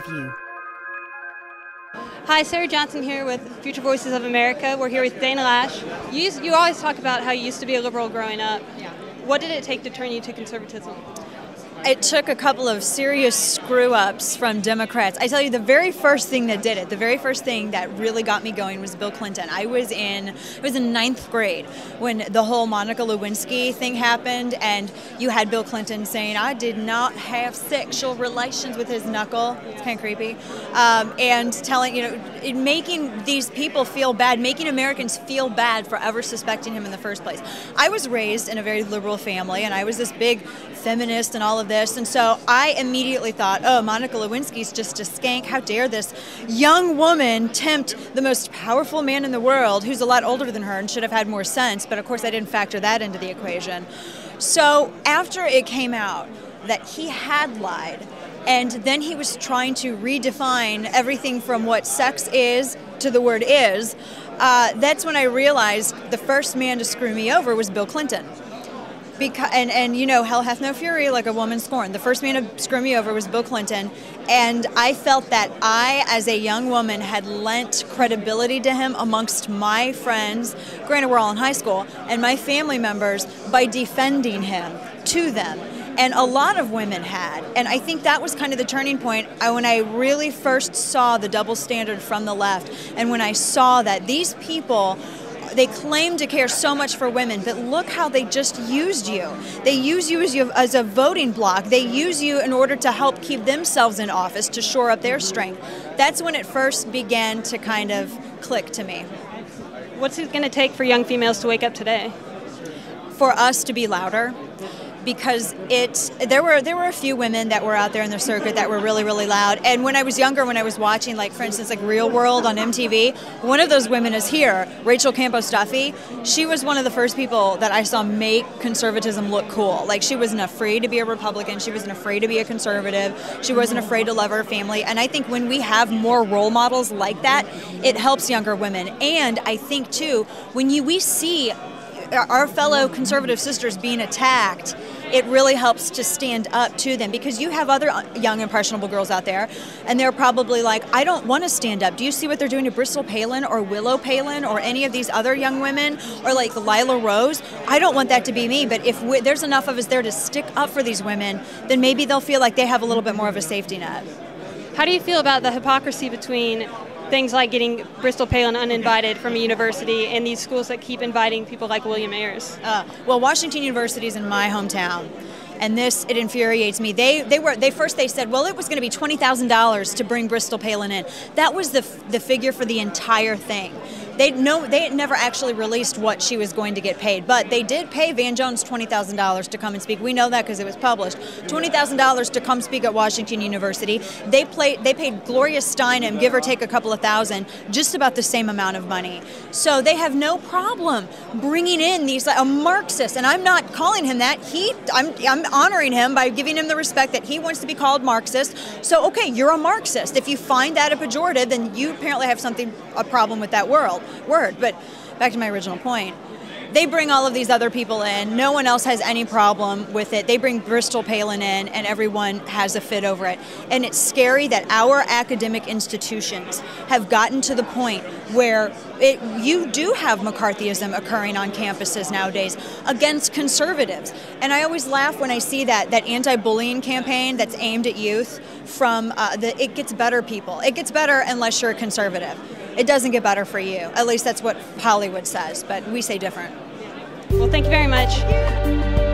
preview. Hi, Sara Johnson here with Future Voices of America. We're here with Dana Loesch. You always talk about how you used to be a liberal growing up. Yeah. What did it take to turn you to conservatism? It took a couple of serious screw-ups from Democrats. I tell you, the very first thing that did it, the very first thing that really got me going was Bill Clinton. I was in ninth grade when the whole Monica Lewinsky thing happened, and you had Bill Clinton saying, "I did not have sexual relations with his knuckle." It's kind of creepy. And telling, making these people feel bad, making Americans feel bad for ever suspecting him in the first place. I was raised in a very liberal family, and I was this big feminist and all of this, and so I immediately thought, oh, Monica Lewinsky's just a skank. How dare this young woman tempt the most powerful man in the world, who's a lot older than her and should have had more sense, but of course I didn't factor that into the equation. So after it came out that he had lied, and then he was trying to redefine everything from what sex is to the word is, that's when I realized the first man to screw me over was Bill Clinton. And hell hath no fury like a woman scorned. The first man to screw me over was Bill Clinton, and I felt that I, as a young woman, had lent credibility to him amongst my friends, granted we're all in high school, and my family members by defending him to them. And a lot of women had. And I think that was kind of the turning point when I really first saw the double standard from the left, and when I saw that these people, they claim to care so much for women, but look how they just used you. They use you as a voting bloc. They use you in order to help keep themselves in office, to shore up their strength. That's when it first began to kind of click to me. What's it going to take for young females to wake up today? For us to be louder. Because there were a few women that were out there in the circuit that were really, really loud. And when I was younger, when I was watching, like, for instance, like Real World on MTV, one of those women is here, Rachel Campo-Stuffy. She was one of the first people that I saw make conservatism look cool. Like, she wasn't afraid to be a Republican. She wasn't afraid to be a conservative. She wasn't afraid to love her family. And I think when we have more role models like that, it helps younger women. And I think, too, when we see our fellow conservative sisters being attacked, it really helps to stand up to them, because you have other young impressionable girls out there and they're probably like, I don't want to stand up. Do you see what they're doing to Bristol Palin or Willow Palin or any of these other young women, or like Lila Rose? I don't want that to be me. But if there's enough of us there to stick up for these women, then maybe they'll feel like they have a little bit more of a safety net. How do you feel about the hypocrisy between things like getting Bristol Palin uninvited from a university and these schools that keep inviting people like William Ayers? Well, Washington University is in my hometown, and it infuriates me. They said, well, it was going to be $20,000 to bring Bristol Palin in. That was the figure for the entire thing. They had never actually released what she was going to get paid, but they did pay Van Jones $20,000 to come and speak. We know that because it was published. $20,000 to come speak at Washington University. They paid Gloria Steinem, give or take a couple of thousand, just about the same amount of money. So they have no problem bringing in a Marxist, and I'm not calling him that. I'm honoring him by giving him the respect that he wants to be called Marxist. So okay, you're a Marxist. If you find that a pejorative, then you apparently have a problem with that word. But back to my original point, they bring all of these other people in. No one else has any problem with it. They bring Bristol Palin in, and everyone has a fit over it. And it's scary that our academic institutions have gotten to the point where you do have McCarthyism occurring on campuses nowadays against conservatives. And I always laugh when I see that anti-bullying campaign that's aimed at youth from It Gets Better people. It gets better unless you're a conservative. It doesn't get better for you. At least that's what Hollywood says, but we say different. Well, thank you very much.